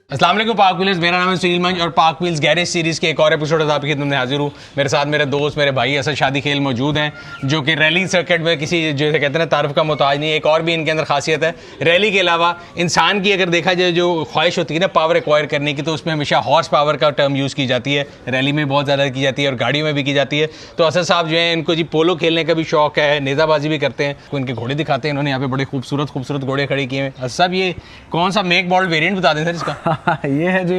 अस्सलाम वालेकुम पाक व्हील्स, मेरा नाम है सुनील मंज और पाक व्हील्स गैरेज सीरीज़ के एक और एपिसोड में आपकी खिदमत में हाजिर हूँ। मेरे साथ मेरे दोस्त, मेरे भाई असद शादी खेल मौजूद हैं, जो कि रैली सर्किट में किसी जो कहते हैं ना तारीफ का मोहताज नहीं है। एक और भी इनके अंदर खासियत है, रैली के अलावा इंसान की अगर देखा जाए जो ख्वाहिश होती है ना पावर एक्वायर करने की, तो उसमें हमेशा हॉर्स पावर का टर्म यूज़ की जाती है। रैली में बहुत ज़्यादा की जाती है और गाड़ियों में भी की जाती है। तो असद साहब जो है इनको जी पोलो खेलने का भी शौक है, नेज़ाबाजी भी करते हैं, उनके घोड़े दिखाते हैं। इन्होंने यहाँ पे बड़े खूबसूरत घोड़े खड़े किए हैं। असद साहब ये कौन सा मेक मॉडल वेरिएंट बता दें सर इसका? ये है जी,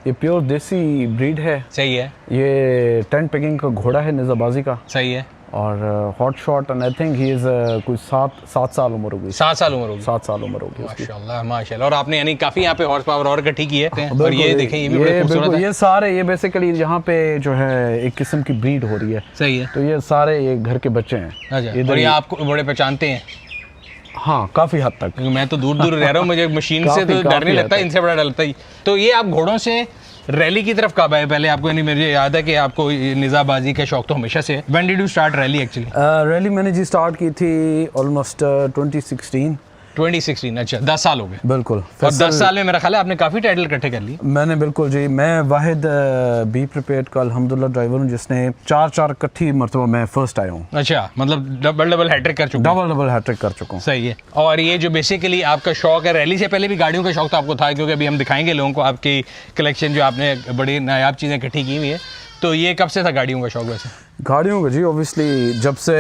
ये प्योर देसी ब्रीड है। सही है। ये टेंट पेगिंग का घोड़ा है, नेज़ाबाजी का। सही है। और hot shot and I think he is कुछ 7 साल उम्र होगी। 7 साल उम्र होगी। 7 साल उम्र होगी माशाल्लाह माशाल्लाह। और आपने यानी काफी यहाँ पे हॉर्स पावर और इकट्ठी की है। और ये देखें, ये भी बड़े खूबसूरत है। ये सारे ये बेसिकली यहाँ पे जो है एक किस्म की ब्रीड हो रही है। सही है। तो ये सारे ये घर के बच्चे हैं। अच्छा। और ये आपको बड़े पहचानते हैं? हाँ, काफी हद तक। मैं तो दूर रह रहा हूँ, मुझे मशीन से तो डर नहीं लगता, इनसे बड़ा डर लगता ही। तो ये आप घोड़ों से रैली की तरफ कब आए? पहले आपको, यानी मुझे याद है कि आपको निज़ाबाजी का शौक तो हमेशा से है। When did you start rally actually? Rally मैंने जी स्टार्ट की थी ऑलमोस्ट 2016। अच्छा 10 साल हो गए। बिल्कुल। और 10 साल में मेरा ख्याल है आपने काफ़ी टाइटल इकट्ठे कर लिए। मैंने बिल्कुल जी, मैं वाहिद बी प्रिपेयर्ड का अल्हम्दुलिल्लाह ड्राइवर हूँ जिसने 4 इकट्ठी मरतबा मैं फर्स्ट आया हूँ। अच्छा, मतलब डबल हैट्रिक कर चुका? डबल हैट्रिक कर चुका हूँ। सही है। और ये जो बेसिकली आपका शौक है, रैली से पहले भी गाड़ियों का शौक तो आपको था, क्योंकि अभी हम दिखाएंगे लोगों को आपकी कलेक्शन जो आपने बड़ी नायाब चीज़ें इकट्ठी की हुई है। तो ये कब से था गाड़ियों का शौक वैसे? गाड़ियों का जी ऑब्वियसली जब से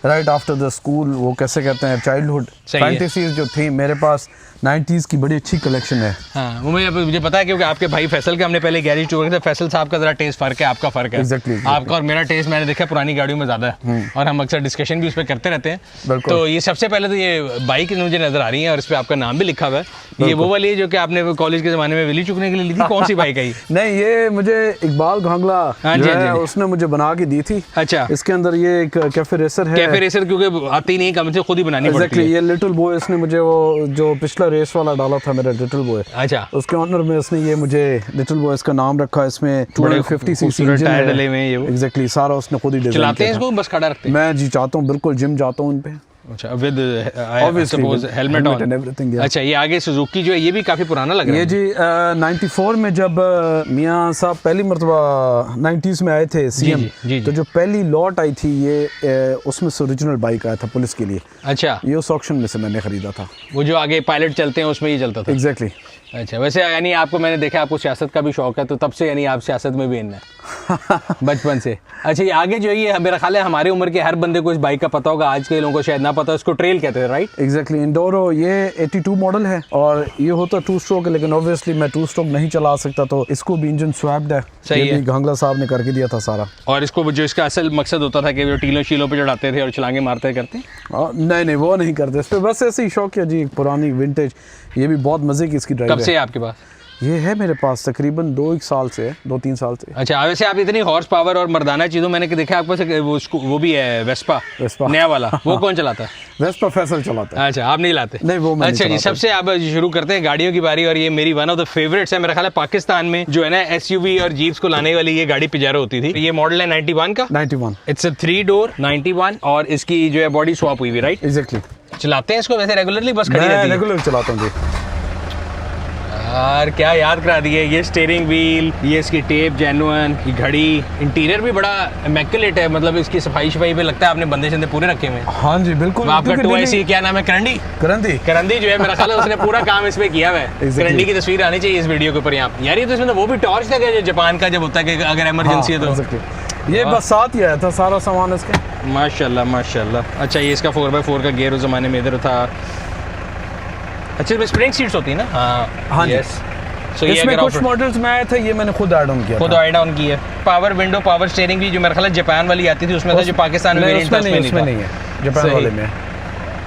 राइट आफ्टर द स्कूल, वो कैसे कहते हैं, चाइल्डहुड फैंटेसीज जो थी मेरे पास। 90s की बड़ी अच्छी कलेक्शन है। हाँ, मुझे पता है क्योंकि आपके भाई फैसल का हमने पहले गैरेज टूर किया था। फैसल साहब का जरा टेस्ट फ़र्क है, आपका फ़र्क है। Exactly. आपका और मेरा टेस्ट मैंने देखा पुरानी गाड़ियों में ज़्यादा है और हम अक्सर डिस्कशन भी उस पर करते रहते हैं। तो ये सबसे पहले तो ये बाइक मुझे नज़र आ रही है और इस पर आपका नाम भी लिखा हुआ है। ये वो वाली है जो कि आपने कॉलेज के ज़माने में विली चुकने के लिए ली थी? कौन सी बाइक है ये? नहीं, ये मुझे इकबाल घांगला उसने मुझे बना के दी थी। अच्छा। इसके अंदर ये एक कैफे रेसर है। कैफे रेसर क्योंकि आती नहीं, कम से खुद ही बनानी पड़ती है। ये लिटिल बॉय, इसने मुझे वो जो पिछला रेस वाला डाला था मेरा लिटिल बॉय। अच्छा। उसके ऑनर में इसने ये मुझे लिटिल बॉय इसका नाम रखा। इसमें 250 सीसी टायर डले में ये एग्जैक्टली सारा उसने खुद ही डिजाइन किया। चलाते हैं इसको बस खड़ा रखते हैं? मैं जी चाहता हूँ, बिल्कुल जिम जाता हूँ इन पे। अच्छा, with suppose helmet on and everything. अच्छा, ये आगे सुजुकी जो है ये भी काफी पुराना लग रहा है। ये जी 94 में जब मियां साहब पहली मरतबा 90s में आए थे सीएम, तो जो पहली लॉट आई थी ये उसमें से ओरिजिनल बाइक आया था पुलिस के लिए। अच्छा। ये उस ऑक्शन में से मैंने खरीदा था। वो जो आगे पायलट चलते हैं उसमें ये चलता था? एग्जैक्टली। अच्छा, वैसे यानी आपको मैंने देखा आपको सियासत का भी शौक है, तो तब से यानी आप सियासत में भी इन है बचपन से। अच्छा, ये आगे जो ये मेरा ख्याल है हमारे उम्र के हर बंदे को इस बाइक का पता होगा, आज के लोगों को शायद ना पता। इसको ट्रेल कहते हैं, राइट? एग्जैक्टली। इंडोरो ये 82 मॉडल है और ये होता 2 स्ट्रोक है, लेकिन ऑब्वियसली मैं 2 स्ट्रोक नहीं चला सकता, तो इसको भी इंजन स्वैप्ड है। सही है। घांगला साहब ने करके दिया था सारा। और इसको जो इसका असल मकसद होता था कि वो टीलों शीलों पे चढ़ाते थे और छलांगे मारते करते? नहीं, वो नहीं करते इस पे, बस ऐसे ही शौक है जी, पुरानी विंटेज। ये भी बहुत मजे की इसकी ड्राइव है। कब से है आपके पास? ये है मेरे पास तकरीबन 2-3 साल से। अच्छा, वैसे आप इतनी हॉर्स पावर और मर्दाना चीज़ों मैंने देखा आपके पास वो भी है वेस्पा नया वाला। वो कौन चलाता है? वेस्पा फैसल चलाता है। अच्छा, आप नहीं लाते? नहीं, वो मैं अच्छा जी, सबसे आप शुरू करते हैं गाड़ियों की बारी। और ये मेरी वन ऑफ द फेवरेट्स है। मेरा ख्याल है पाकिस्तान में जो है ना एसयूवी और जीप्स को लाने वाली ये गाड़ी पिजारो होती थी। ये मॉडल है 91 का। 91। इट्स अ 3 डोर 91 और इसकी जो है बॉडी स्वैप हुई हुई, राइट? एग्जैक्टली। चलाते हैं इसको वैसे रेगुलरली? बस खड़ी रहती है? रेगुलर चलाता हूँ जी। यार क्या याद करा दिए। ये स्टीयरिंग व्हील, ये इसकी टेप जेन्युइन, ये घड़ी, इंटीरियर भी बड़ा इमैक्युलेट है। मतलब इसकी सफाई पे लगता है आपने बंदे शंदे पूरे रखे हुए हैं। हाँ जी बिल्कुल। आपका 2IC क्या नाम है? करंदी जो है मेरा ख्याल है उसने पूरा काम इसमें किया हुआ है। करंदी की तस्वीर आनी चाहिए इस वीडियो के ऊपर यहाँ। यार ये तो इसमें वो भी टॉर्च लगा जो जापान का जब होता है कि अगर इमरजेंसी है तो। ये बस साथ ही आया था सारा सामान इसके। माशाल्लाह। अच्छा, ये इसका 4x4 का गियर उस जमाने में इधर था। अच्छा, इसमें स्प्रिंग सीट्स होती है ना? हाँ यस। So इसमें कुछ मॉडल्स में आए थे, ये मैंने खुद ऐड ऑन किया। खुद ऐड ऑन की है। पावर विंडो, पावर स्टीयरिंग भी जो मेरे ख्याल है जापान वाली आती थी उसमें था, जो पाकिस्तान में वेरिएंट था उसमें नहीं है, जापान वाले में।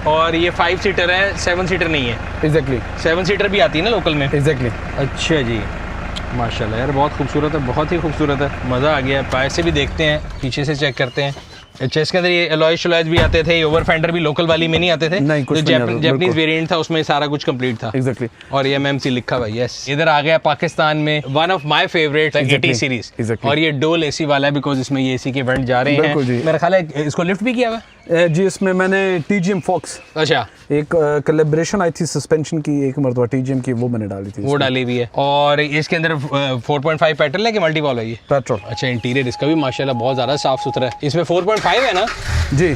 और ये 5 सीटर है, 7 सीटर नहीं है। एग्जैक्टली। 7 सीटर भी आती है ना लोकल में? एग्जैक्टली। अच्छा जी, माशाल्लाह यार बहुत खूबसूरत है, बहुत ही खूबसूरत है। मज़ा आ गया। पाए से भी देखते हैं, पीछे से चेक करते हैं। अच्छा, इसके अंदर ये अलॉयज शलॉयज भी आते थे, ओवर फेंडर भी लोकल वाली में नहीं आते थे? नहीं, कुछ जो जापानीज वेरिएंट था उसमें सारा कुछ कंप्लीट था। एग्जैक्टली। और ये एमएमसी लिखा हुआ है। यस, इधर आ गया पाकिस्तान में one of my favourite 80 series. और ये डोल एसी वाला है बिकॉज इसमें ये एसी के वेंट जा रहे हैं। मेरा ख्याल है इसको लिफ्ट भी किया हुआ है जी। इसमें मैंने TGM Fox, अच्छा, एक कोलैबोरेशन आई थी सस्पेंशन की एक मरतबा TGM की, वो मैंने डाली थी, वो डाली हुई है। और इसके अंदर 4.5 पेट्रोल है कि मल्टी वॉल्व है? ये पेट्रोल। अच्छा, इंटीरियर इसका भी माशाल्लाह बहुत ज़्यादा साफ सुथरा है। इसमें 4.5 है ना जी।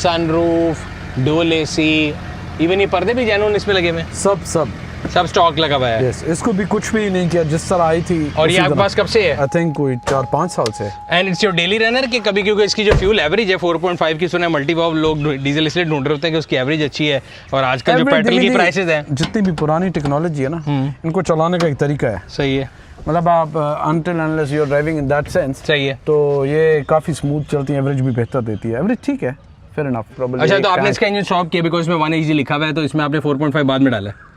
सनरूफ, डोल एसी, इवन ये पर्दे भी जेन्युइन इसमें लगे हुए हैं? सब स्टॉक लगा हुआ है। यस, इसको भी कुछ भी नहीं किया, जिस तरह आई थी। और ये आपके पास कब से है? आई थिंक कोई 4-5 साल से। And it's your daily runner कि कभी, क्योंकि इसकी जो फ्यूल एवरेज है 4.5 की, सुना मल्टी वॉल्व लोग डीजल इसलिए ढूंढ रहे होते हैं कि उसकी एवरेज अच्छी है। और आजकल जो पेट्रोल की प्राइसेस हैं, जितनी भी पुरानी टेक्नोलॉजी है ना, इनको चलाने का एक तरीका है। सही है, मतलब आप until unless you are driving in that sense, सही है, तो ये काफ़ी स्मूथ चलती है, एवरेज भी बेहतर देती है। एवरेज ठीक है, फेयर इनफ, प्रॉब्लम। अच्छा, तो आपने इसका इंजन स्टॉप किया बिकॉज इसमें 180 लिखा हुआ है, तो इसमें आपने 4.5 बाद में डाला है?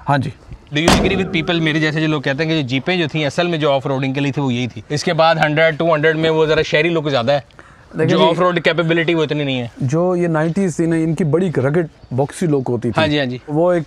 हाँ जी। Do you agree with people, मेरे जैसे जो लोग कहते हैं कि जो जीपें जो थी असल में जो ऑफ रोडिंग के लिए थी वो यही थी, इसके बाद 100-200 में वो ज़रा शहरी लुक ज़्यादा है, जो ऑफ रोड कैपेबिलिटी वो इतनी नहीं है। जो ये 90s थी ना, इनकी बड़ी रगड़ बॉक्सी लुक होती थी। हाँ जी, हाँ जी। वो एक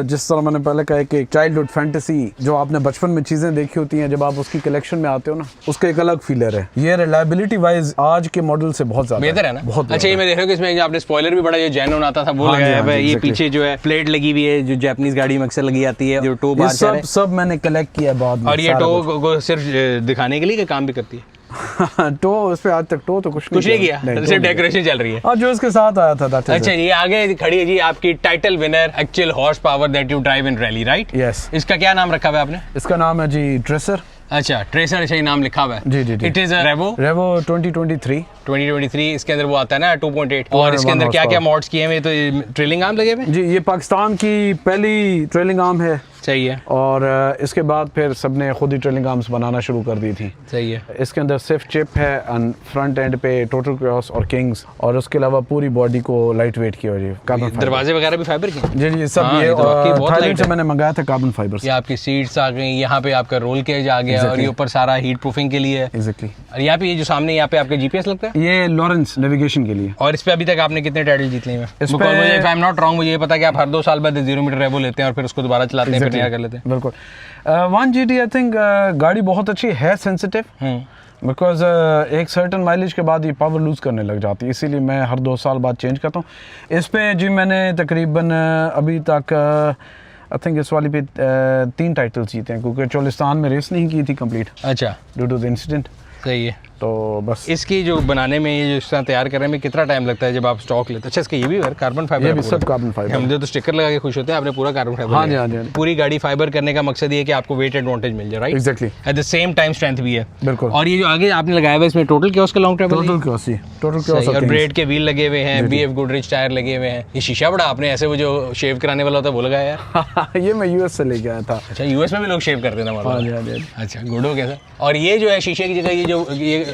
जिस तरह मैंने पहले कहा कि एक चाइल्डहुड फैंटेसी, जो आपने बचपन में चीज़ें देखी होती हैं, जब आप उसकी कलेक्शन में आते हो ना, उसका एक अलग फीलर है। ये रिलायबिलिटी वाइज आज के मॉडल से बहुत ज़्यादा बेहतर है ना? बहुत। अच्छा, ये मैं देख रहा हूँ कि इसमें आपने स्पॉइलर भी बड़ा जो जेन्युइन आता था वो लगाया हुआ है। ये पीछे जो है प्लेट लगी हुई है, जो जापानीज गाड़ी में अक्सर लगी आती है, जो टो बार सब मैंने कलेक्ट किया बाद में। और ये टो को सिर्फ दिखाने के लिए काम भी करती है? टो उस पे आज तक टो तो कुछ नहीं किया, सिर्फ डेकोरेशन चल रही है। और जो इसके साथ आया था। अच्छा, ये आगे खड़ी है जी आपकी title winner actual horse power that you drive in rally, right? Yes. इसका क्या नाम रखा हुआ है आपने? इसका नाम है जी ट्रेसर। अच्छा, ट्रेसर, अच्छा, ये नाम लिखा हुआ है। जी। It is Revo 2023। इसके अंदर वो आता है ना 2.8। और इसके अंदर क्या क्या मॉड्स किए हैं? तो ट्रेलिंग आर्म लगे हुए जी। ये पाकिस्तान की पहली ट्रेलिंग आर्म है। सही है। और इसके बाद फिर सबने खुद ही ट्रेलिंग आर्म्स बनाना शुरू कर दी थी। सही है। इसके अंदर सिर्फ चिप है, फ्रंट एंड पे टोटल क्रॉस और किंग्स, और उसके अलावा पूरी बॉडी को लाइट वेट किया हुआ है। दरवाजे वगैरह भी फाइबर के? जी, सब ये थाईलैंड से मैंने मंगाया था, कार्बन फाइबर से। ये आपकी सीट्स आ गई, यहाँ पे आपका रोल केज आ गया, और ये ऊपर सारा हीट प्रूफिंग के लिए। एग्जैक्टली। और यहाँ पे ये जो सामने यहाँ पे आपका जीपीएस लगता है, ये लॉरेंस नेविगेशन के लिए। और इस पे अभी तक आपने कितने टाइटल जीत लिए हैं? मुझे, if I am not wrong, मुझे ये पता है कि आप हर 2 साल बाद 0 मीटर रेवो लेते हैं और फिर उसको दोबारा चलाते हैं, फिर नया कर लेते हैं। बिल्कुल। 1GT आई थिंक गाड़ी बहुत अच्छी है, सेंसिटिव, बिकॉज एक सर्टन माइलेज के बाद ये पावर लूज करने लग जाती है, इसीलिए मैं हर 2 साल बाद चेंज करता हूँ। इस पे जी मैंने तकरीबन अभी तक आई थिंक इस वाली पे 3 टाइटल्स जीते हैं, क्योंकि चोलिस्तान में रेस नहीं की थी कंप्लीट। अच्छा, ड्यू टू द इंसिडेंट। सही है। तो बस इसकी जो बनाने में, ये जो इस तरह तैयार करने में कितना टाइम लगता है जब आप स्टॉक लेते हैं? अच्छा, इसका ये भी कार्बन फाइबर? ये भी सब कार्बन फाइबर। हम तो स्टिकर लगा के खुश होते हैं, आपने पूरा कार्बन फाइबर। हाँ जी, हाँ जी। पूरी गाड़ी फाइबर करने का मकसद ये है कि आपको वेट एडवांटेज मिल जाए, right? Exactly. At the same time strength भी है। बिल्कुल। और ये जो आगे आपने लगाया हुआ है, इसमें टोटल क्या उसका लॉन्ग ट्रैवल? टोटल क्रॉस और ब्रेड के व्हील लगे हुए हैं, BF गुडरिच टायर लगे हुए हैं। ये शीशा बड़ा आपने ऐसे वो जो शेव कराने वाला होता है वो लगाया यार? ये मैं यूएस से लेके आया था। अच्छा, यूएस में भी लोग शेव करते हैं? अच्छा, गुड हो गया सर। और ये जो है शीशे की जगह ये जो ये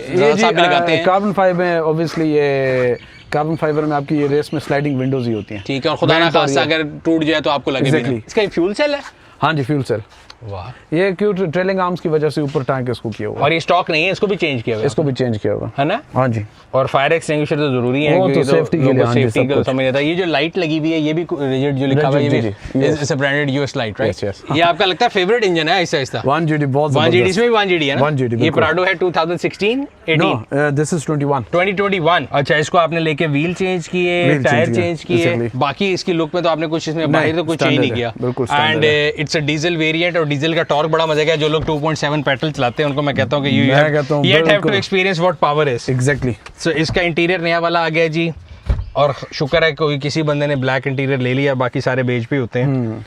कार्बन फाइबर है, ऑब्वियसली ये कार्बन फाइबर में आपकी ये रेस में स्लाइडिंग विंडोज ही होती हैं। ठीक है। और खुदा ना खास्ता अगर टूट जाए तो आपको लगे भी नहीं। इसका फ्यूल सेल है? हाँ जी, फ्यूल सेल। वाह, ये क्यूट ट्रेलिंग आर्म्स की वजह से ऊपर टैंक इसको किया हुआ। और ये स्टॉक नहीं है, इसको भी चेंज किया हुआ? इसको भी चेंज किया हुआ है ना? हाँ जी। और फायर एक्सटिंग्विशर तो जरूरी है, वो तो सेफ्टी के लिए, सेफ्टी को समझ जाता है। ये जो लाइट लगी हुई है, ये भी रिजिड जो लिखा हुआ है, ये भी it's a branded US light, right? ये आपका लगता है फेवरेट इंजन है ऐसा? 1GT बहुत 1GT, इसमें भी 1GT है ना? 1GT। ये प्राडो है 2016, 18? This is 2021। अच्छा, इसको आपने लेके व्हील चेंज किए, टायर चेंज किए, बाकी इसकी लुक में तो आपने कुछ इसमें बाहर तो कुछ चेंज नहीं किया। And it's a diesel variant, और डीजल का टॉर्क बड़ा मजा है। जो लोग 2.7 पेट्रोल चलाते हैं उनको मैं कहता हूँ कि you have to experience what power is. Exactly. So इसका इंटीरियर नया वाला आ गया जी, और शुक्र है कोई किसी बंदे ने ब्लैक इंटीरियर ले लिया, बाकी सारे बेज पे होते हैं।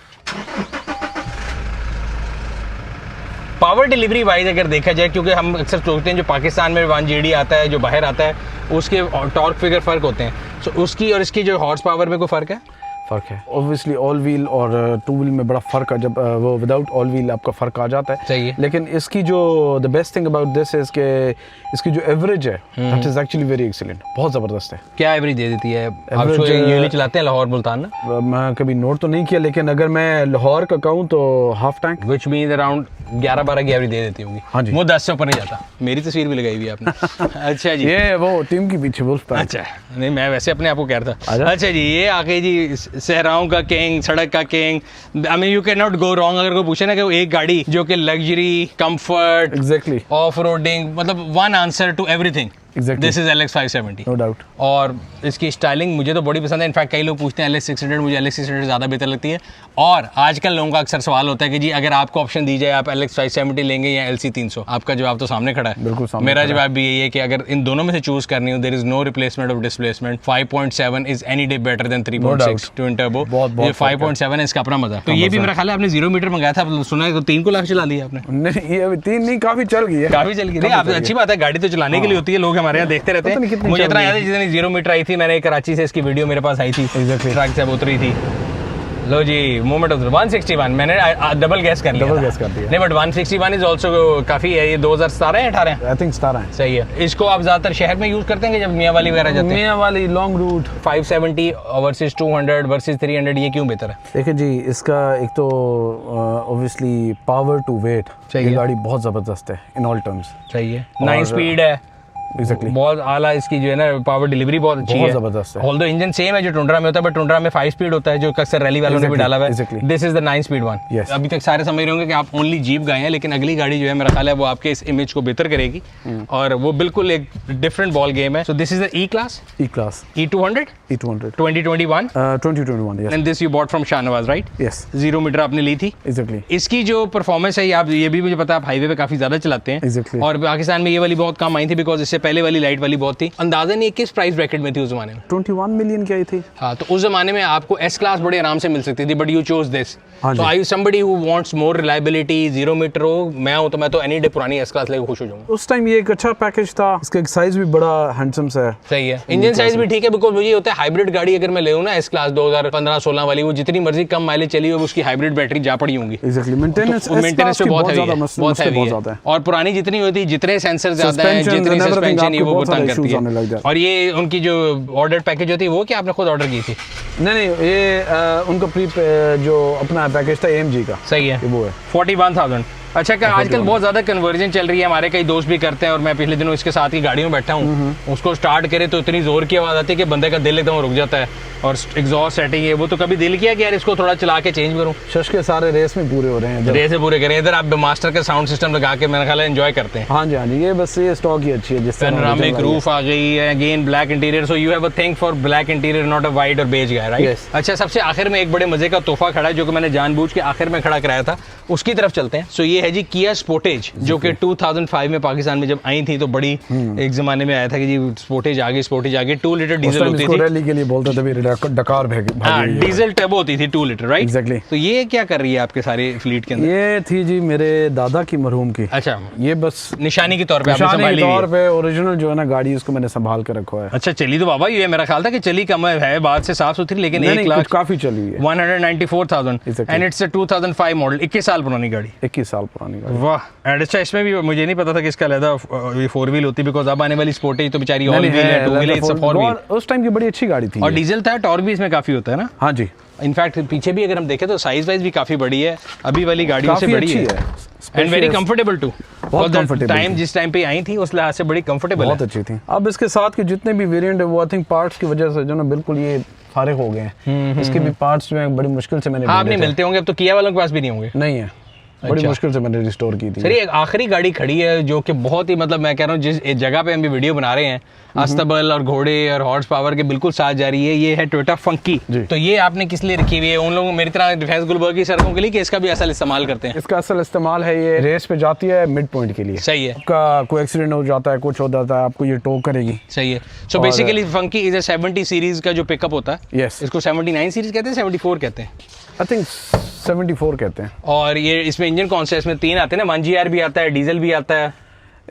पावर डिलीवरी वाइज अगर देखा जाए, क्योंकि हम अक्सर सोचते हैं जो पाकिस्तान में 1GT आता है, जो बाहर आता है, उसके टॉर्क फिगर फ़र्क होते हैं। सो उसकी और इसकी जो हॉर्स पावर में कोई फ़र्क है? फ़र्क है ऑब्वियसली। ऑल व्हील और टू व्हील में बड़ा फ़र्क है, जब वो विदाउट ऑल व्हील आपका फ़र्क आ जाता है। सही है। लेकिन इसकी जो the best thing about this है इसकी जो एवरेज है that is actually very excellent, बहुत ज़बरदस्त है। क्या एवरेज दे देती है? आप यूजुअली चलाते हैं लाहौर मुल्तान ना? मैं कभी नोट तो नहीं किया, लेकिन अगर मैं लाहौर का कहूँ तो half tank which mean around 11-12 की एवरेज दे देती होगी। हाँ जी। वो 10 से ऊपर नहीं जाता। मेरी तस्वीर भी लगाई हुई है आपने। अच्छा जी, ये वो टीम के पीछे वुल्फ पैक। अच्छा नहीं, मैं वैसे अपने आप को कह रहा था। अच्छा जी, ये आके जी सहराओं का किंग, सड़क का king. I mean you can not go wrong. अगर कोई पूछे ना कि वो एक गाड़ी जो कि luxury, comfort, exactly, off roading, मतलब one answer to everything, this is LX 570, no doubt. और इसकी स्टाइलिंग मुझे तो बड़ी पसंद है। इनफैक्ट कई लोग पूछते हैं LX 600, मुझे LX 600 ज़्यादा बेहतर लगती है। और आजकल लोगों का अक्सर सवाल होता है कि जी अगर आपको ऑप्शन दी जाए आप LX 570 लेंगे या LC 300, आपका जवाब तो सामने खड़ा है। बिल्कुल सामने मेरा जवाब भी यही है कि अगर इन दोनों में से चूज करनी हो, there is no replacement of displacement. 5.7 is any day better than 3.6 twin turbo. ये 5.7 है, इसका अपना मजा। तो ये भी मेरा ख्याल है आपने 0 मीटर मंगाया था, सुना है तो 3 को लाख चला लिया आपने? नहीं, ये अभी 3 नहीं, काफ़ी चल गई है। काफी चल गई। नहीं, आप अच्छी बात है, गाड़ी तो चलाने के लिए होती है। लोग हमारे यहाँ देखते रहते हैं। मुझे इतना याद है जितनी 0 मीटर आई थी, मैंने कराची से इसकी वीडियो मेरे पास आई थी, ट्रक से उतरी थी। लो जी, मोमेंट ऑफ 161 मैंने डबल गैस कर लिया। डबल गैस कर दिया। नहीं, बट 161 इज आल्सो काफी है। ये 2017 है 18 आई थिंक 17 है। सही है। इसको आप ज्यादातर शहर में यूज करते हैं जब मियाँ वाली वगैरह जाते हैं? मियाँ वाली लॉन्ग रूट 570 वर्सेस 200 वर्सेस 300, ये क्यों बेहतर है? देखिए जी, इसका एक तो ऑब्वियसली पावर टू वेट, ये गाड़ी बहुत ज़बरदस्त है इन ऑल टर्म्स। सही है। 9 स्पीड है, एग्जैक्टली, बहुत आला इसकी जो है ना पावर डिलीवरी बहुत अच्छी है, बहुत ज़बरदस्त है। ऑल्दो इंजन सेम है जो टुंड्रा में होता है, बट टुंड्रा में 5 स्पीड होता है जो अक्सर रैली वालों ने भी डाला हुआ है। This is the 9 speed one. अभी तक सारे समझ रहे होंगे कि आप ओनली जीप गए हैं, लेकिन अगली गाड़ी जो है मेरा ख्याल है वो आपके इस इमेज को बेहतर करेगी और वो बिल्कुल एक डिफरेंट बॉल गेम है। So this is the E class, E200 2021 2021 and this you bought from Shahnawaz, right? Yes, 0 metre आपने ली थी। एग्जैक्टली। इसकी जो परफॉर्मेंस है आप ये भी मुझे पता है आप हाईवे पे काफी ज्यादा चलाते हैं। Exactly. और पाकिस्तान में ये वाली बहुत कम आई थी बिकॉज इससे पहले वाली लाइट वाली बहुत थी। अंदाजा नहीं किस प्राइस ब्रैकेट में थी उस जमाने में? 21 मिलियन की आई थी। हाँ, तो उस जमाने में आपको S क्लास बड़े आराम से मिल सकती थी, but you chose this. So I you somebody who wants more reliability, 0 metre हो, मैं तो एनी डे पुरानी S क्लास लेके खुश हो जाऊंगा। उस टाइम ये एक अच्छा पैकेज था, इसका साइज भी बड़ा हैंडसम सा है। सही है, इंजन साइज भी ठीक है, बिकॉज मुझे होता है हाइब्रिड गाड़ी अगर मैं ले लूँ ना S क्लास 2015-16 वाली, वो जितनी मर्जी कम माइलेज चली हो उसकी हाइब्रिड बैटरी जा पड़ी होंगी। एग्जैक्टली, मेंटेनेंस पे बहुत हैवी है। और पुरानी जितनी होती है, जितने सेंसर ज्यादा हैं, जितनी सस्पेंशन ये वो तंग करती है। और ये उनकी जो ऑर्डर पैकेज होती है वो क्या आपने खुद ऑर्डर की थी? नहीं, ये उनका प्री जो अपना पैकेज था AMG का। सही है, वो है 41,000। अच्छा, क्या आजकल बहुत ज्यादा कन्वर्जन चल रही है, हमारे कई दोस्त भी करते हैं और मैं पिछले दिनों इसके साथ ही गाड़ियों में बैठा हूँ, उसको स्टार्ट करे तो इतनी जोर की आवाज आती है कि बंदे का दिल एकदम रुक जाता है। और एग्जॉस्ट सेटिंग है वो, तो कभी दिल किया कि यार इसको थोड़ा चला के चेंज करूँ? शश के सारे रेस में पूरे हो रहे हैं, रेस में पूरे करें। इधर आप मास्टर का साउंड सिस्टम लगा के मेरा ख्याल है एंजॉय करते हैं। हाँ जी, हाँ जी, ये बस ये स्टॉक ही अच्छी है। जिस पैनोरामिक रूफ आ गई है, again black interior, so you have a thing for black interior, not a white और बेज गाय, राइट? अच्छा, सबसे आखिर में एक बड़े मजे का तोहफा खड़ा है जो कि मैंने जानबूझ के आखिर में खड़ा कराया था, उसकी तरफ चलते हैं। सो ये है जी किया स्पोर्टेज, जो कि 2005 में पाकिस्तान में जब आई थी तो बड़ी एक जमाने में आया था कि जी स्पोर्टेज आ गई 2 लीटर डीजल होती थी। रैली के लिए बोलते थे डकार डीजल टर्बो होती थी 2 लीटर, राइट? एग्जैक्टली। तो ये क्या कर रही है आपके सारे फ्लीट के अंदर? ये थी जी मेरे दादा की मरहूम की। अच्छा, ये बस निशानी के तौर पे आपने संभाली निशानी के तौर पे ओरिजिनल जो है ना गाड़ी, उसको मैंने संभाल के रखा है। अच्छा, चली तो बाबा ये मेरा ख्याल था कि चली कम है, बाद से साफ सुथरी, लेकिन 1 लाख काफी चली हुई है। 194,000 एंड इट्स अ 2005 मॉडल, 21 साल पुरानी गाड़ी। 21 साल पुरानी गाड़ी, वाह। एंड अच्छा, इसमें भी मुझे नहीं पता था कि इसका अलग 4 व्हील होती, बिकॉज अब आने वाली स्पोर्टेज तो बेचारी ऑल व्हील है, 2 व्हील है, इट्स अ 4 व्हील। उस टाइम की बड़ी अच्छी गाड़ी थी और डीजल था, टॉर्क भी इसमें काफी होता है ना? हाँ जी। इनफैक्ट पीछे भी अगर हम देखें तो साइज वाइज भी काफी बड़ी है, अभी वाली गाड़ियों से बड़ी है एंड वेरी कंफर्टेबल टू। बहुत कंफर्टेबल टाइम जिस टाइम पे आई थी उस लिहाज से बड़ी कंफर्टेबल, बहुत अच्छी थी। अब इसके साथ के जितने भी वेरिएंट है वो आई थिंक पार्ट्स की वजह से जो ना बिल्कुल ये फारिग हो गए हैं। इसके भी पार्ट्स जो है बड़ी मुश्किल से मैंने आप नहीं मिलते होंगे अब तो, किया वालों के पास भी नहीं होंगे। नहीं है, बड़ी मुश्किल से मैंने रिस्टोर की थी। सर, एक आखिरी गाड़ी खड़ी है जो कि बहुत ही, मतलब मैं कह रहा हूँ जिस जगह पे हम भी वीडियो बना रहे हैं, अस्तबल और घोड़े और हॉर्स पावर के बिल्कुल साथ जा रही है, ये है टोयोटा फंकी। तो ये आपने किस लिए रखी हुई है? उन लोगों मेरी तरह फैज गुलबर्ग की सड़कों के लिए कि इसका भी असल इस्तेमाल करते हैं? इसका असल इस्तेमाल है, ये रेस पे जाती है मिड पॉइंट के लिए। सही है। आपका कोई एक्सीडेंट हो जाता है, कुछ हो जाता है, आपको ये टो करेगी। सही है। So basically funky is a 70 series का जो पिकअप होता है। यस। इसको 79 सीरीज कहते हैं, 74 कहते हैं? आई थिंक 74 कहते हैं। और ये इसमें इंजन कौन सा है? इसमें 3 आते हैं ना, 1GR भी आता है, डीजल भी आता है।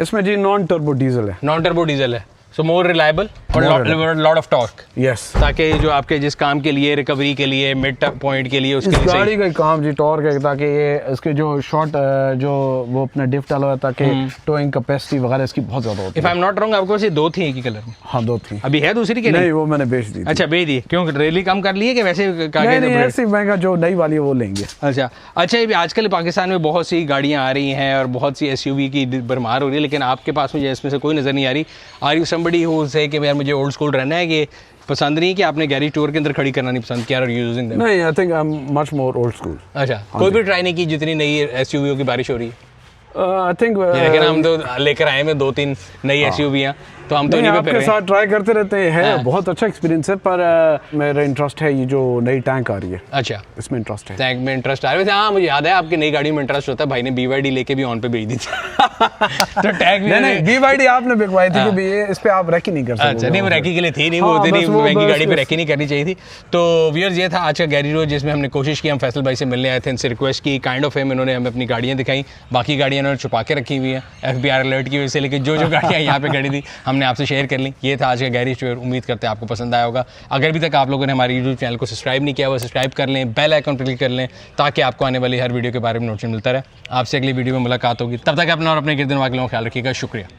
इसमें जी नॉन टर्बो डीजल है। नॉन टर्बो डीजल है, सो मोर रिलायबल और लॉट ऑफ टॉर्क, यस। ताकि जो आपके जिस काम के लिए, रिकवरी के लिए, मिड पॉइंट के लिए, उसके इस लिए गाड़ी सही। का काम जी टॉर्क है, ताकि ये इसके जो शॉर्ट जो वो अपना डिफ डाला हुआ है, ताकि टोइंग कैपेसिटी वगैरह इसकी बहुत ज़्यादा होती इफ है। आई एम नॉट रॉन्ग, आपको से 2 थी एक ही कलर में? हाँ 2 थी। अभी है दूसरी के नहीं, वो मैंने बेच दी थी। अच्छा, बेच दी क्यों? रैली कम कर ली है कि वैसे नहीं, ऐसी महंगा जो नई वाली है वो लेंगे। अच्छा अच्छा, ये आजकल पाकिस्तान में बहुत सी गाड़ियाँ आ रही हैं और बहुत सी एसयूवी की भरमार हो रही है, लेकिन आपके पास मुझे इसमें से कोई नज़र नहीं आ रही। आर यू समबडी हु से कि यार मुझे ओल्ड स्कूल रहना है, कि पसंद नहीं कि आपने गैरेज टूर के अंदर खड़ी करना नहीं पसंद किया और यूजिंग देम? नहीं, I think I am much more old school. अच्छा, कोई भी ट्राई नहीं की जितनी नई एसयूवीओं की बारिश हो रही है? आई थिंक लेकिन हम तो लेकर आए में 2-3 नई एसयूवीयां, तो हम तो नहीं, इन्हीं पे आपके फिर साथ ट्राई करते रहते हैं। हाँ। बहुत अच्छा एक्सपीरियंस है, पर मेरा इंटरेस्ट है ये जो नई टैंक आ रही है, अच्छा, इसमें इंटरेस्ट है। टैंक में इंटरेस्ट आ रहा है। हाँ, मुझे याद है आपकी नई गाड़ी में इंटरेस्ट होता है। भाई ने BYD लेके भी ऑन पे भेज दी थी तो टैंक भी नहीं, BYD आपने बिकवाई थी कि ये इस पे आप रैकी नहीं कर सकते। अच्छा, नहीं वो रैकी के लिए थी नहीं, वो हाँ, इतनी बस वो महंगी बस गाड़ी पे बस। रैकी नहीं करनी चाहिए थी। तो व्यूअर्स, ये था आज का गैरेज रोज, जिसमें हमने कोशिश की, हम फैसल भाई से मिलने आए थे, इनसे रिक्वेस्ट की, काइंड ऑफ फेम इन्होंने हमें अपनी गाड़ियाँ दिखाई। बाकी गाड़ियाँ इन्होंने छुपा के रखी हुई हैं FBR अलर्ट की वजह से, लेकिन जो गाड़ियाँ यहाँ पे खड़ी थी हमने आपसे शेयर कर ली। ये था आज का गैरेज टूर, उम्मीद करते हैं आपको पसंद आया होगा। अगर अभी तक आप लोगों ने हमारे यूट्यूब चैनल को सब्सक्राइब नहीं किया हुआ, सब्सक्राइब कर लें, बेल आइकन पर क्लिक कर लें, ताकि आपको आने वाली हर वीडियो के बारे में नोटिफिकेशन मिलता रहे। आपसे अगली वीडियो में मुलाकात होगी, तब तक अपना और अपने गिरदन वालों का ख्याल रखिएगा। शुक्रिया।